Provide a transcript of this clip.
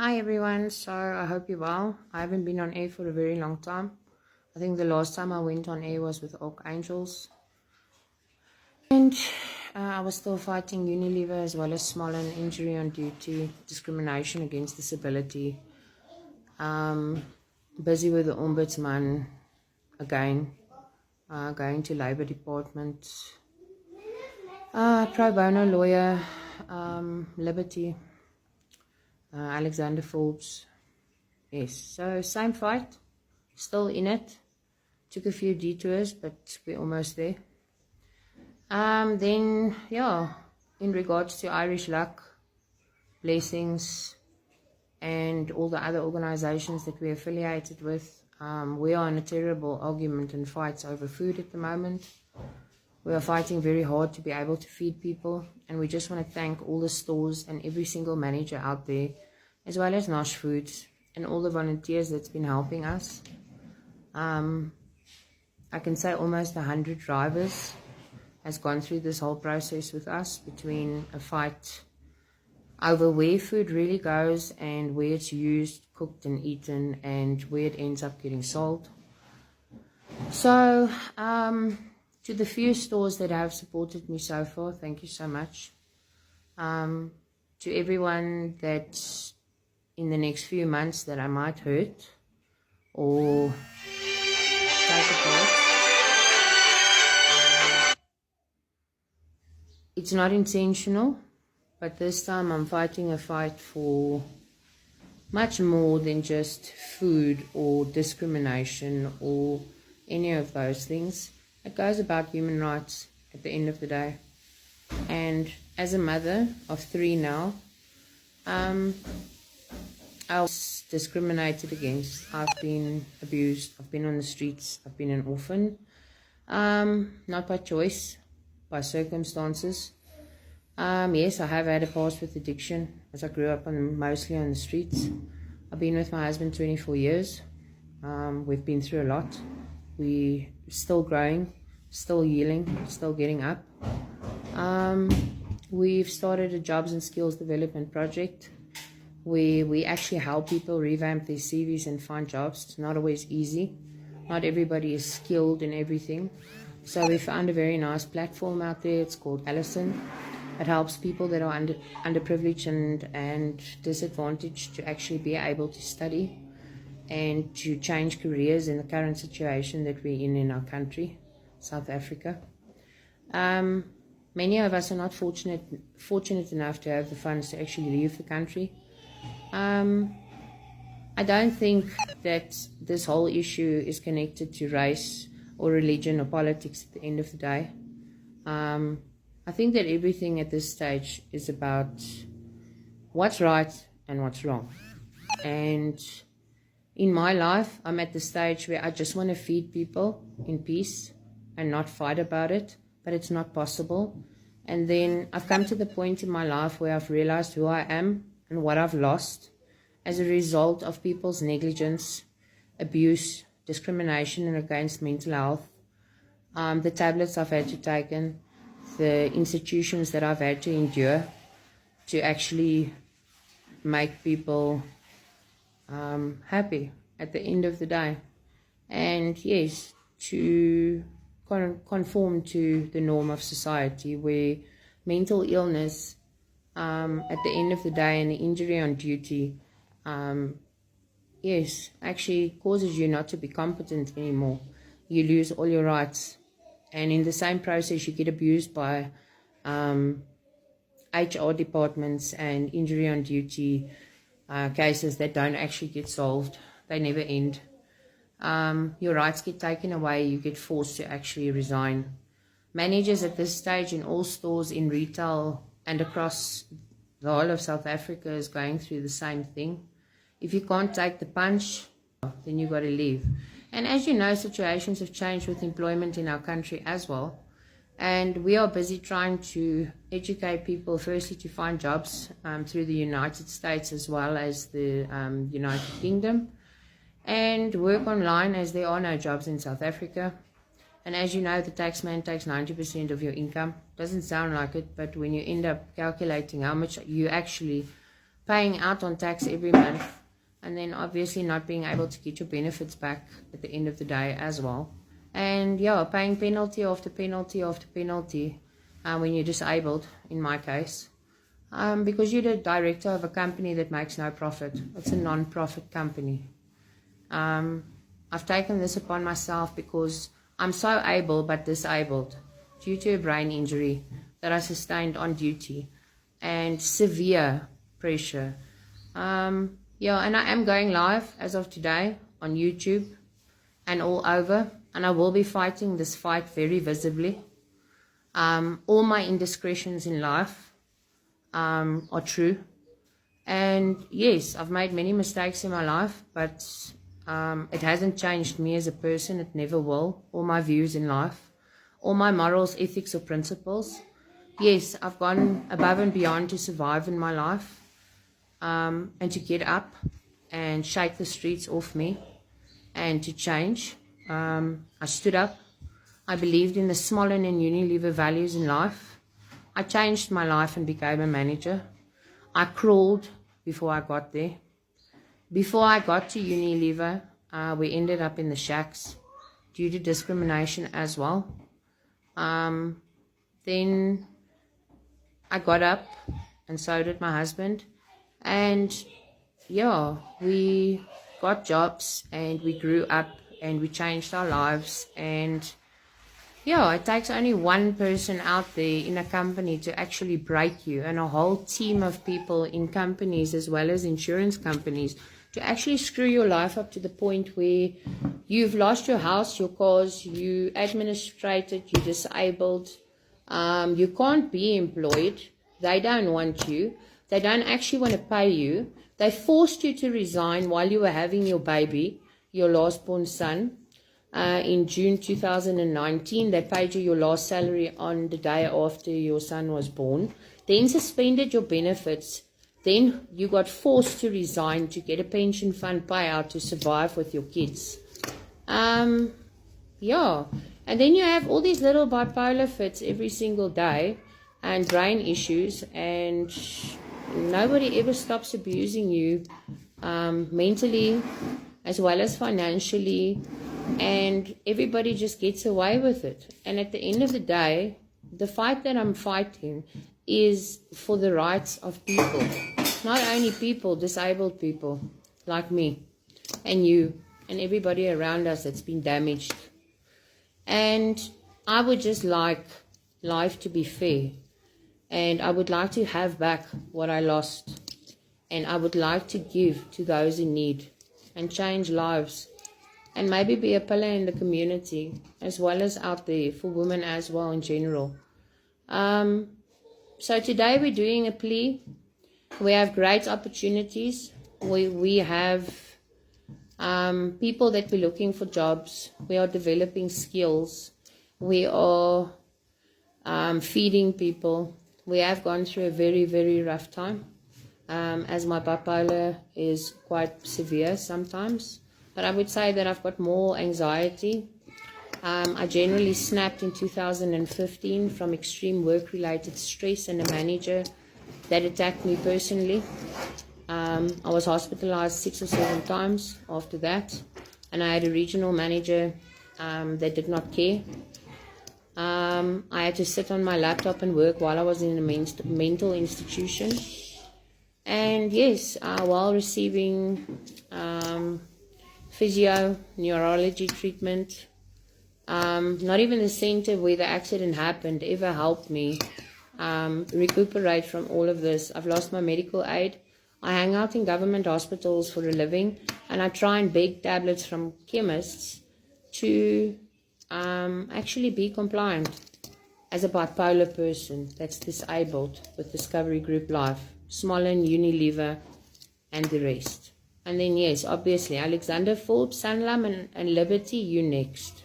Hi everyone, so I hope you're well. I haven't been on air for a very long time. I think the last time I went on air was with Archangels. And I was still fighting Unilever as well as small and injury on duty, discrimination against disability. Busy with the Ombudsman again, going to Labour Department. Pro bono lawyer, Liberty, Alexander Forbes. Yes, so same fight, still in it. Took a few detours, but we're almost there. Then, yeah, in regards to Irish Luck, Blessings, and all the other organizations that we're affiliated with, we are in a terrible argument and fights over food at the moment. We are fighting very hard to be able to feed people, and we just want to thank all the stores and every single manager out there, as well as Nosh Foods, and all the volunteers that's been helping us. I can say almost 100 drivers has gone through this whole process with us, between a fight over where food really goes and where it's used, cooked and eaten, and where it ends up getting sold. So, to the few stores that have supported me so far, thank you so much. To everyone that in the next few months that I might hurt or take apart, it's not intentional, but this time I'm fighting a fight for much more than just food or discrimination or any of those things. It goes about human rights at the end of the day. And as a mother of 3 now, I was discriminated against. I've been abused. I've been on the streets. I've been an orphan. Not by choice, by circumstances. Yes, I have had a past with addiction, as I grew up mostly on the streets. I've been with my husband 24 years. We've been through a lot. We're still growing, still healing, still getting up. We've started a jobs and skills development project where we actually help people revamp their CVs and find jobs. It's not always easy. Not everybody is skilled in everything. So we found a very nice platform out there. It's called Allison. It helps people that are underprivileged and disadvantaged to actually be able to study and to change careers in the current situation that we're in our country, South Africa. Many of us are not fortunate enough to have the funds to actually leave the country. I don't think that this whole issue is connected to race or religion or politics at the end of the day. I think that everything at this stage is about what's right and what's wrong. And in my life, I'm at the stage where I just want to feed people in peace and not fight about it, but it's not possible. And then I've come to the point in my life where I've realized who I am and what I've lost as a result of people's negligence, abuse, discrimination, and against mental health. The tablets I've had to take, the institutions that I've had to endure to actually make people happy at the end of the day. And yes, to conform to the norm of society where mental illness at the end of the day and the injury on duty yes, actually causes you not to be competent anymore. You lose all your rights, and in the same process you get abused by HR departments and injury on duty cases that don't actually get solved. They never end. Your rights get taken away. You get forced to actually resign. Managers at this stage in all stores, in retail and across the whole of South Africa is going through the same thing. If you can't take the punch, then you got to leave. And as you know, situations have changed with employment in our country as well. And we are busy trying to educate people, firstly, to find jobs through the United States as well as the United Kingdom, and work online, as there are no jobs in South Africa. And as you know, the taxman takes 90% of your income. Doesn't sound like it, but when you end up calculating how much you actually paying out on tax every month, and then obviously not being able to get your benefits back at the end of the day as well. And yeah, paying penalty after penalty after penalty when you're disabled, in my case. Because you're the director of a company that makes no profit. It's a non-profit company. I've taken this upon myself because I'm so able but disabled due to a brain injury that I sustained on duty and severe pressure. Yeah, and I am going live as of today on YouTube and all over, and I will be fighting this fight very visibly. All my indiscretions in life are true, and yes, I've made many mistakes in my life, but it hasn't changed me as a person. It never will. All my views in life, all my morals, ethics or principles. Yes, I've gone above and beyond to survive in my life, and to get up and shake the streets off me and to change. I stood up. I believed in the Smollen and Unilever values in life. I changed my life and became a manager. I crawled before I got there. Before I got to Unilever, we ended up in the shacks due to discrimination as well. Then I got up, and so did my husband. And yeah, we got jobs and we grew up and we changed our lives. And yeah, it takes only one person out there in a company to actually break you, and a whole team of people in companies as well as insurance companies to actually screw your life up to the point where you've lost your house, your cars, you administrated, you're disabled, you can't be employed, they don't want you, they don't actually want to pay you, they forced you to resign while you were having your baby, your last born son. In June 2019, they paid you your last salary on the day after your son was born, then suspended your benefits. Then you got forced to resign to get a pension fund payout to survive with your kids. Yeah. And then you have all these little bipolar fits every single day and brain issues, and nobody ever stops abusing you mentally as well as financially, and everybody just gets away with it. And at the end of the day, the fight that I'm fighting is for the rights of people. Not only people, disabled people like me and you and everybody around us that's been damaged. And I would just like life to be fair. And I would like to have back what I lost. And I would like to give to those in need and change lives. And maybe be a pillar in the community as well as out there for women as well in general. So today we're doing a plea. We have great opportunities. We have people that we're looking for jobs. We are developing skills. We are feeding people. We have gone through a very, very rough time, as my bipolar is quite severe sometimes. But I would say that I've got more anxiety. I generally snapped in 2015 from extreme work-related stress and a manager that attacked me personally. I was hospitalized 6 or 7 times after that, and I had a regional manager that did not care. I had to sit on my laptop and work while I was in a mental institution. And yes, while receiving physio, neurology treatment, not even the center where the accident happened ever helped me recuperate from all of this. I've lost my medical aid. I hang out in government hospitals for a living, and I try and beg tablets from chemists to actually be compliant as a bipolar person that's disabled with Discovery Group Life, Smollen, Unilever, and the rest. And then yes, obviously, Alexander Forbes, Sanlam, and Liberty, you next.